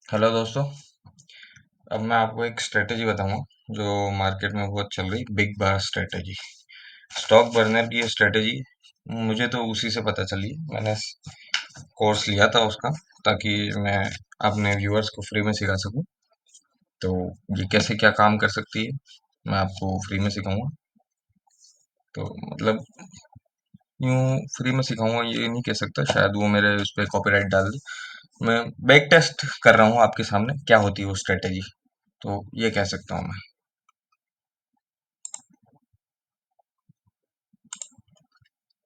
Hello दोस्तों। अब मैं आपको एक स्ट्रेटेजी बताऊंगा जो मार्केट में बहुत चल रही, बिग बार स्ट्रेटेजी। स्टॉक बर्नर की ये स्ट्रेटेजी मुझे तो उसी से पता चली। मैंने कोर्स लिया था उसका, ताकि मैं अपने व्यूअर्स को फ्री में सिखा सकूं। तो ये कैसे क्या काम कर सकती है, मैं आपको फ्री में सिखाऊंगा। तो मतलब यूं फ्री में सिखाऊंगा ये नहीं कह सकता, शायद वो मेरे उस पर कॉपीराइट डाल दे। मैं बैक टेस्ट कर रहा हूँ आपके सामने क्या होती है वो स्ट्रेटेजी। तो ये कह सकता हूँ मैं।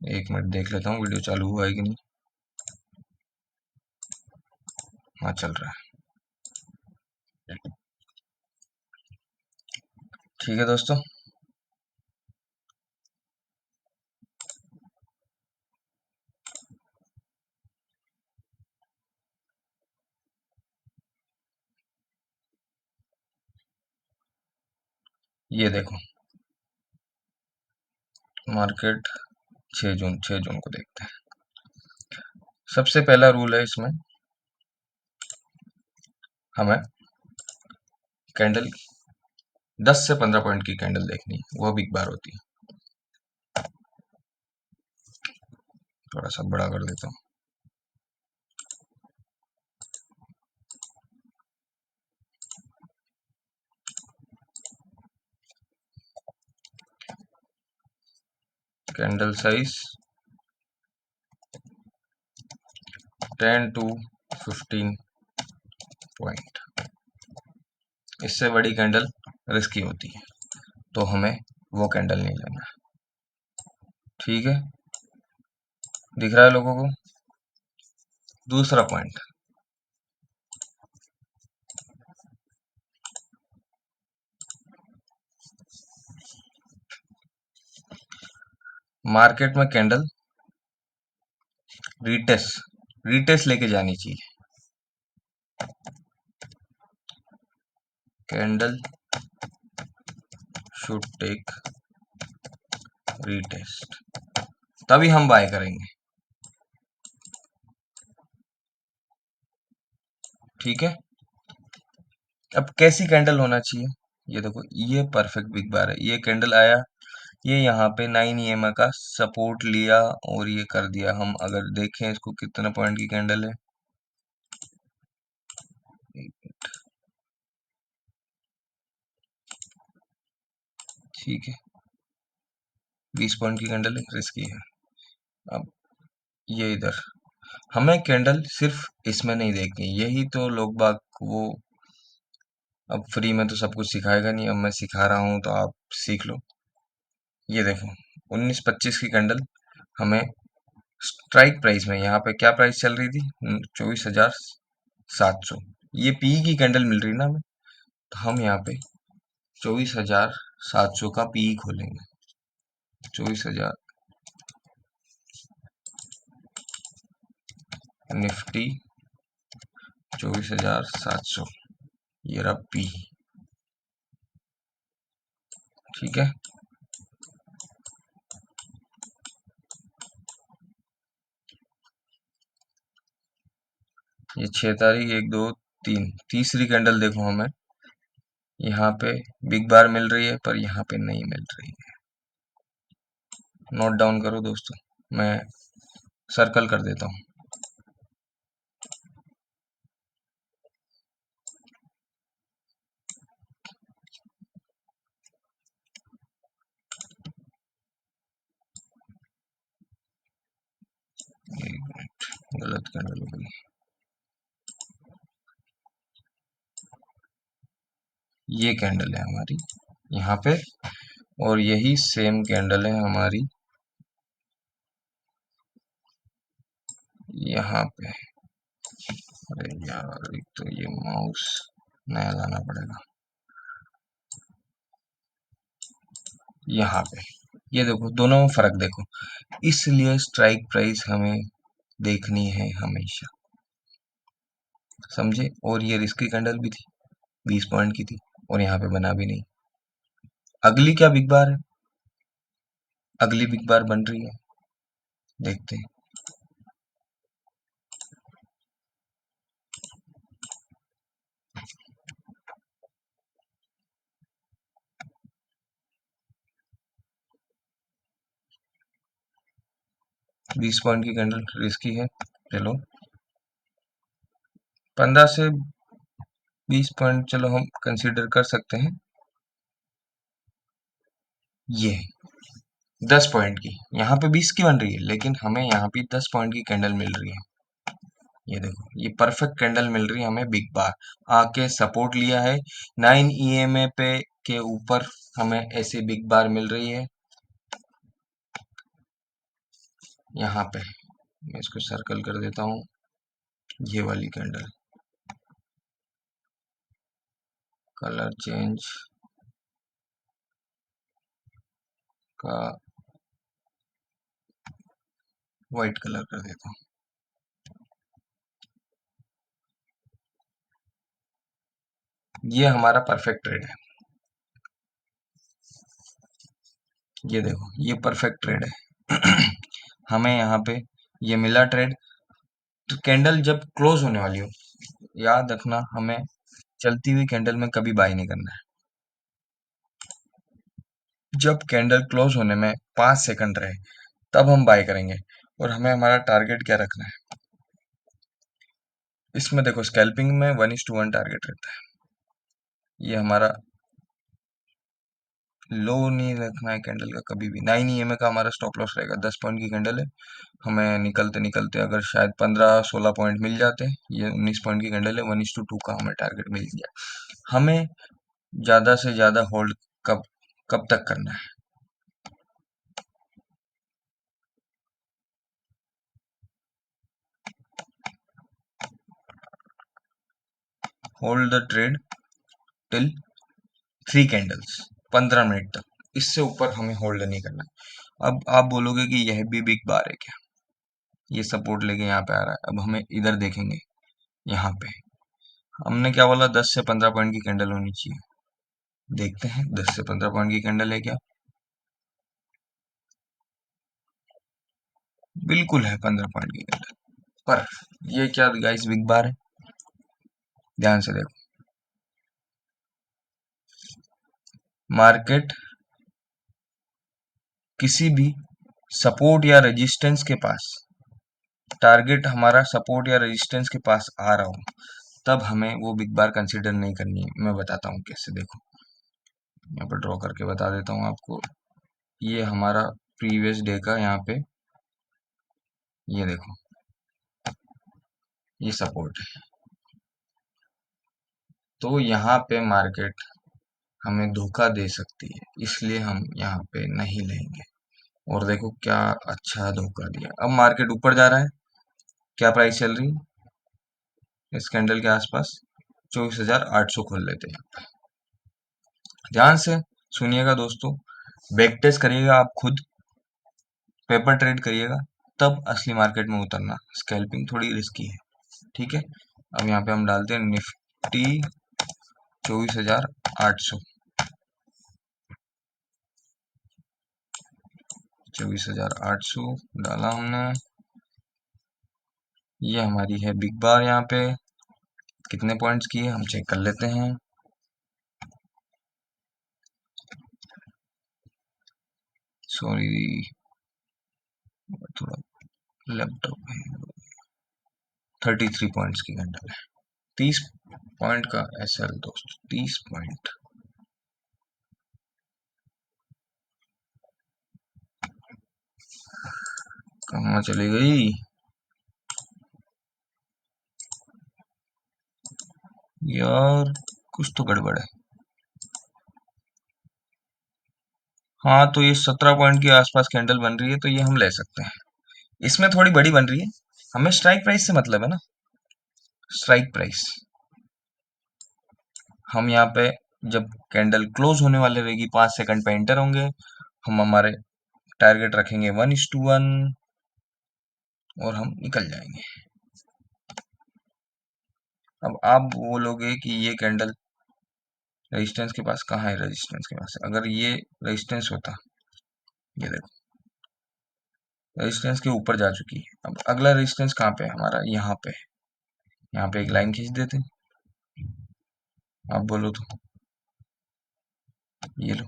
एक मिनट देख लेता हूँ वीडियो चालू हुआ है कि नहीं। हाँ, चल रहा है। ठीक है दोस्तों। ये देखो, मार्केट 6 जून को देखते हैं। सबसे पहला रूल है इसमें, हमें कैंडल 10 से 15 पॉइंट की कैंडल देखनी है, वह बिग बार होती है। थोड़ा सा बड़ा कर देता हूँ। Candle size 10 to 15 point. इससे बड़ी कैंडल रिस्की होती है, तो हमें वो कैंडल नहीं लेना। ठीक है, दिख रहा है लोगों को? दूसरा पॉइंट, मार्केट में कैंडल रीटेस्ट रीटेस्ट लेके जानी चाहिए। कैंडल शुड टेक रीटेस्ट, तभी हम बाय करेंगे। ठीक है। अब कैसी कैंडल होना चाहिए? ये देखो, ये परफेक्ट बिग बार है। ये कैंडल आया, ये यहाँ पे 9 EMA का सपोर्ट लिया और ये कर दिया। हम अगर देखें इसको, कितना पॉइंट की कैंडल है? ठीक है, 20 पॉइंट की कैंडल है, रिस्की है। अब ये इधर, हमें कैंडल सिर्फ इसमें नहीं देखनी। यही तो लोग बाग वो, अब फ्री में तो सब कुछ सिखाएगा नहीं, अब मैं सिखा रहा हूँ तो आप सीख लो। ये देखो, 19-25 की कैंडल हमें स्ट्राइक प्राइस में, यहाँ पे क्या प्राइस चल रही थी? 24,700। ये पी की कैंडल मिल रही ना हमें, तो हम यहाँ पे 24,700 का पी खोलेंगे। 24,000, निफ्टी 24,700, ये रहा पी। ठीक है। ये 6 तारीख, 1 2 3, तीसरी कैंडल देखो हमें, यहाँ पे बिग बार मिल रही है पर यहाँ पे नहीं मिल रही है। नोट डाउन करो दोस्तों, मैं सर्कल कर देता हूँ। एक मिनट, गलत कैंडल हो गई। ये कैंडल है हमारी यहाँ पे, और यही सेम कैंडल है हमारी यहाँ पे। अरे यार, एक तो ये माउस नया लाना पड़ेगा। यहाँ पे ये देखो, दोनों में फर्क देखो। इसलिए स्ट्राइक प्राइस हमें देखनी है हमेशा, समझे? और ये रिस्की कैंडल भी थी, 20 पॉइंट की थी, और यहाँ पे बना भी नहीं। अगली क्या बिग बार है? अगली बिग बार बन रही है, देखते हैं। 20 पॉइंट की कैंडल रिस्की है, चलो। 15 से 20 पॉइंट चलो हम कंसीडर कर सकते हैं। ये 10 पॉइंट की, यहाँ पे 20 की बन रही है, लेकिन हमें यहाँ पे 10 पॉइंट की कैंडल मिल रही है। ये देखो, ये परफेक्ट कैंडल मिल रही है हमें, बिग बार आके सपोर्ट लिया है 9 EMA पे के ऊपर, हमें ऐसे बिग बार मिल रही है यहाँ पे। मैं इसको सर्कल कर देता हूँ, ये वाली कैंडल, कलर चेंज का वाइट कलर कर देता हूँ। ये हमारा परफेक्ट ट्रेड है, ये देखो ये परफेक्ट ट्रेड है। हमें यहाँ पे ये मिला ट्रेड। तो कैंडल जब क्लोज होने वाली हो, याद रखना हमें चलती हुई कैंडल में कभी बाय नहीं करना है। जब कैंडल क्लोज होने में 5 सेकंड रहे, तब हम बाय करेंगे। और हमें हमारा टारगेट क्या रखना है, इसमें देखो स्कैल्पिंग में 1:1 टारगेट रहता है। ये हमारा लो नहीं रखना है कैंडल का कभी भी। 9 EMA का हमारा स्टॉप लॉस रहेगा। 10 पॉइंट की कैंडल है, हमें निकलते निकलते अगर शायद 15-16 पॉइंट मिल जाते, ये 19 पॉइंट की कैंडल है, 1:2 का हमें टारगेट मिल गया। हमें ज्यादा से ज्यादा होल्ड कब कब तक करना है, hold the trade till 3 candles, 15 minute तक, इससे ऊपर हमें होल्ड नहीं करना। अब आप बोलोगे कि यह भी बिग बार है क्या, ये सपोर्ट लेके यहाँ पे आ रहा है। अब हमें इधर देखेंगे, यहाँ पे हमने क्या बोला, 10 से 15 पॉइंट की कैंडल होनी चाहिए। देखते हैं 10 से 15 पॉइंट की कैंडल है क्या। बिल्कुल है 15 पॉइंट की कैंडल। पर ये क्या गाइस, बिग बार है, ध्यान से देखो। मार्केट किसी भी सपोर्ट या रेजिस्टेंस के पास, टारगेट हमारा सपोर्ट या रेजिस्टेंस के पास आ रहा हो, तब हमें वो बिग बार कंसीडर नहीं करनी है। मैं बताता हूँ कैसे, देखो यहाँ पर ड्रॉ करके बता देता हूँ आपको। ये हमारा प्रीवियस डे का यहाँ पे, ये देखो, ये सपोर्ट है। तो यहाँ पे मार्केट हमें धोखा दे सकती है, इसलिए हम यहाँ पे नहीं लेंगे। और देखो क्या अच्छा धोखा दिया, अब मार्केट ऊपर जा रहा है। क्या प्राइस चल रही है इस कैंडल के आसपास, 24,800 खोल लेते हैं। ध्यान से सुनिएगा दोस्तों, बैक टेस्ट करिएगा आप खुद, पेपर ट्रेड करिएगा, तब असली मार्केट में उतरना। स्कैल्पिंग थोड़ी रिस्की है, ठीक है। अब यहाँ पे हम डालते हैं निफ्टी 24,800, 24,800 डाला हमने। ये हमारी है बिग बार, यहाँ पे कितने पॉइंट्स की है हम चेक कर लेते हैं। सॉरी, थोड़ा लैपटॉप है। 33 पॉइंट्स की कैंडल है, 30 पॉइंट का SL दोस्त, 30 पॉइंट। कहाँ चली गई यार, कुछ तो गड़बड़ है। हाँ, तो ये 17 पॉइंट के आसपास कैंडल बन रही है, तो ये हम ले सकते हैं। इसमें थोड़ी बड़ी बन रही है, हमें स्ट्राइक प्राइस से मतलब है ना, स्ट्राइक प्राइस। हम यहाँ पे जब कैंडल क्लोज होने वाले रहेगी, 5 सेकंड पे एंटर होंगे, हम हमारे टारगेट रखेंगे 1:1, और हम निकल जाएंगे। अब आप बोलोगे कि ये कैंडल रेजिस्टेंस के पास कहाँ है, रेजिस्टेंस के पास अगर ये रेजिस्टेंस होता, ये देखो रेजिस्टेंस के ऊपर जा चुकी है। अब अगला रेजिस्टेंस कहाँ पे है हमारा, यहाँ पे है। यहाँ पे एक लाइन खींच देते हैं, आप बोलो तो, ये लो।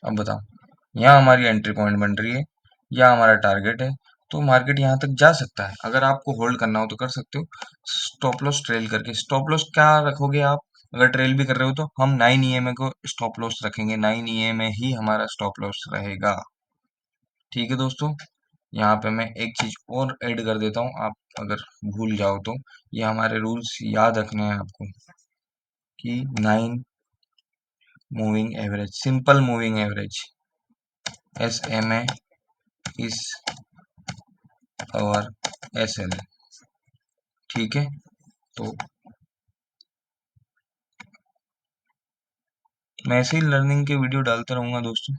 अब बताओ, यहाँ हमारी एंट्री पॉइंट बन रही है, या हमारा टारगेट है। तो मार्केट यहाँ तक जा सकता है, अगर आपको होल्ड करना हो तो कर सकते हो। स्टॉप लॉस ट्रेल करके, स्टॉप लॉस क्या रखोगे आप? अगर ट्रेल भी कर रहे हो तो हम 9 EMA को स्टॉप लॉस रखेंगे, 9 EMA ही हमारा स्टॉप लॉस रहेगा। ठीक है दोस्तों, यहाँ पे मैं एक चीज और ऐड कर देता हूँ, आप अगर भूल जाओ तो ये हमारे रूल्स याद रखने हैं आपको, कि 9 moving average, simple moving average, SMA is और SL। ठीक है, तो मैं ऐसे ही लर्निंग के वीडियो डालता रहूंगा दोस्तों।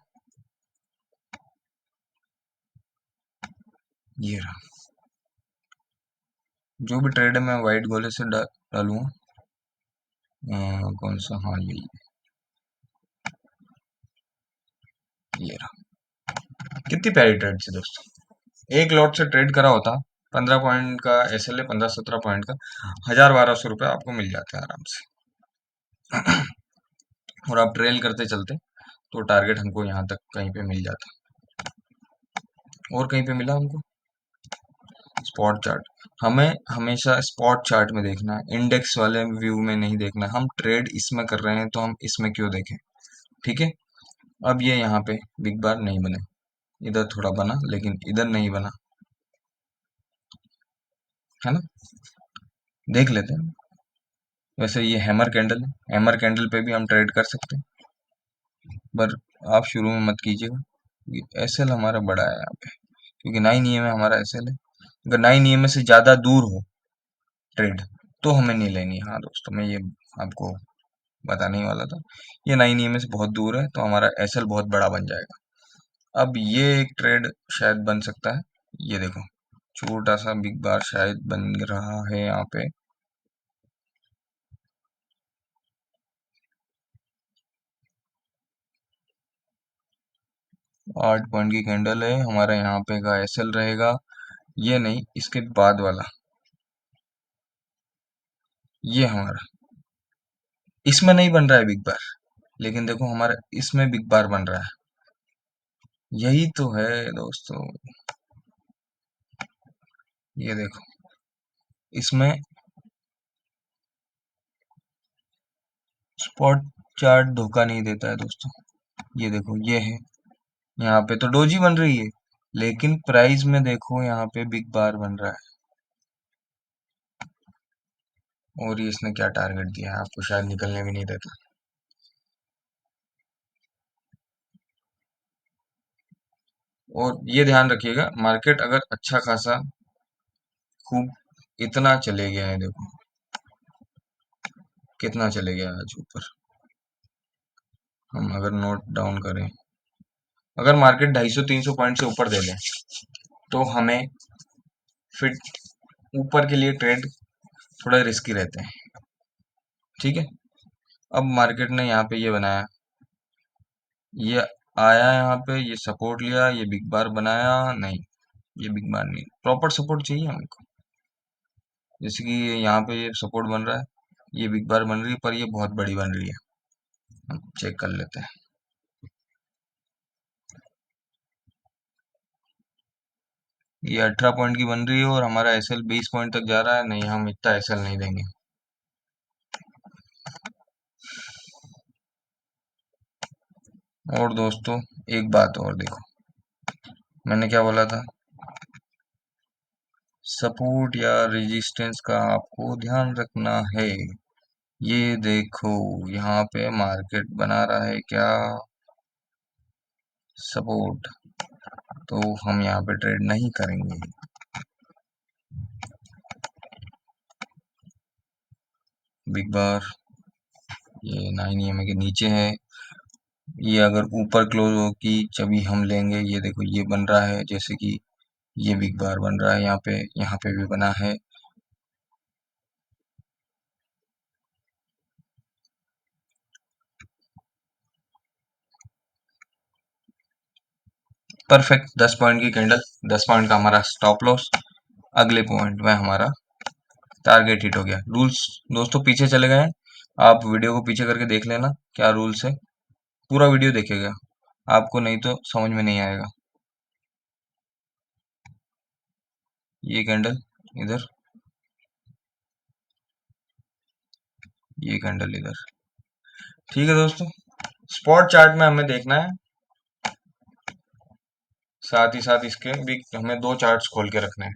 ये रहा, जो भी ट्रेड है मैं वाइट गोले से डालूंगा। कौन सा, हाँ यही, ये रहा। कितनी प्यारी ट्रेड थी दोस्तों, एक लॉट से ट्रेड करा होता, 15 पॉइंट का SL है, 15-17 पॉइंट का, 1000-1200 रुपये आपको मिल जाते हैं आराम से। और आप ट्रेल करते चलते तो टारगेट हमको यहाँ तक कहीं पे मिल जाता। और कहीं पे मिला हमको? स्पॉट चार्ट, हमें हमेशा स्पॉट चार्ट में देखना है, इंडेक्स वाले व्यू में नहीं देखना है। हम ट्रेड इसमें कर रहे हैं तो हम इसमें क्यों देखें? ठीक है, अब ये यहाँ पे बिग बार नहीं बने, इधर थोड़ा बना लेकिन इधर नहीं बना, है ना? देख लेते हैं। वैसे ये हैमर कैंडल है, हैमर कैंडल पे भी हम ट्रेड कर सकते हैं, पर आप शुरू में मत कीजिएगा। SL हमारा बड़ा है यहाँ पे, क्योंकि 9 EMA हमारा SL है। अगर 9 EMA से ज्यादा दूर हो ट्रेड तो हमें नहीं लेनी। हाँ दोस्तों, मैं ये आपको बताने ही वाला था, ये 9 EMA से बहुत दूर है तो हमारा SL बहुत बड़ा बन जाएगा। अब ये एक ट्रेड शायद बन सकता है, ये देखो, छोटा सा बिग बार शायद बन रहा है यहाँ पे। 8 पॉइंट की कैंडल है, हमारा यहाँ पे का SL रहेगा, ये नहीं, इसके बाद वाला, ये हमारा, इसमें नहीं बन रहा है बिग बार, लेकिन देखो हमारा इसमें बिग बार बन रहा है। यही तो है दोस्तों, ये देखो, इसमें स्पॉट चार्ट धोखा नहीं देता है दोस्तों। ये देखो, ये है, यहाँ पे तो डोजी बन रही है, लेकिन प्राइस में देखो यहाँ पे बिग बार बन रहा है। और ये इसने क्या टारगेट दिया है आपको, शायद निकलने भी नहीं देता। और ये ध्यान रखिएगा, मार्केट अगर अच्छा खासा खूब इतना चले गया है, देखो कितना चले गया है आज ऊपर। हम अगर नोट डाउन करें, अगर मार्केट 250-300 पॉइंट से ऊपर दे दे तो हमें फिर ऊपर के लिए ट्रेड थोड़ा रिस्की रहते हैं। ठीक है, अब मार्केट ने यहाँ पे ये बनाया, ये आया यहाँ पे, ये सपोर्ट लिया, ये बिग बार बनाया, नहीं, ये बिग बार नहीं, प्रॉपर सपोर्ट चाहिए हमको। जैसे कि ये यहाँ पे ये सपोर्ट बन रहा है, ये बिग बार बन रही है, पर ये बहुत बड़ी बन रही है। हम चेक कर लेते हैं, ये 18 पॉइंट की बन रही है और हमारा SL 20 पॉइंट तक जा रहा है, नहीं हम इतना SL नहीं देंगे। और दोस्तों, एक बात और देखो, मैंने क्या बोला था, सपोर्ट या रेजिस्टेंस का आपको ध्यान रखना है। ये देखो, यहाँ पे मार्केट बना रहा है क्या, सपोर्ट, तो हम यहाँ पे ट्रेड नहीं करेंगे। बिग बार ये 9 EMA के नीचे है, ये अगर ऊपर क्लोज होगी तभी हम लेंगे। ये देखो, ये बन रहा है, जैसे कि ये बिग बार बन रहा है, यहाँ पे भी बना है। परफेक्ट 10 पॉइंट की कैंडल, 10 पॉइंट का हमारा स्टॉप लॉस, अगले पॉइंट में हमारा टारगेट हिट हो गया। रूल्स दोस्तों पीछे चले गए हैं, आप वीडियो को पीछे करके देख लेना क्या रूल्स है, पूरा वीडियो देखेगा आपको, नहीं तो समझ में नहीं आएगा। ये कैंडल इधर, ये कैंडल इधर। ठीक है दोस्तों, स्पॉट चार्ट में हमें देखना है, साथ ही साथ इसके भी हमें दो चार्ट्स खोल के रखने हैं।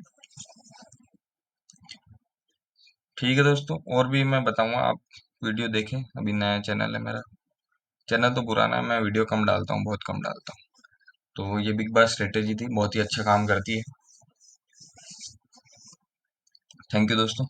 ठीक है दोस्तों, और भी मैं बताऊंगा, आप वीडियो देखें। अभी नया चैनल है मेरा, चैनल तो पुराना है, मैं वीडियो कम डालता हूँ, बहुत कम डालता हूँ। तो ये बिग बास स्ट्रेटेजी थी, बहुत ही अच्छा काम करती है। थैंक यू दोस्तों।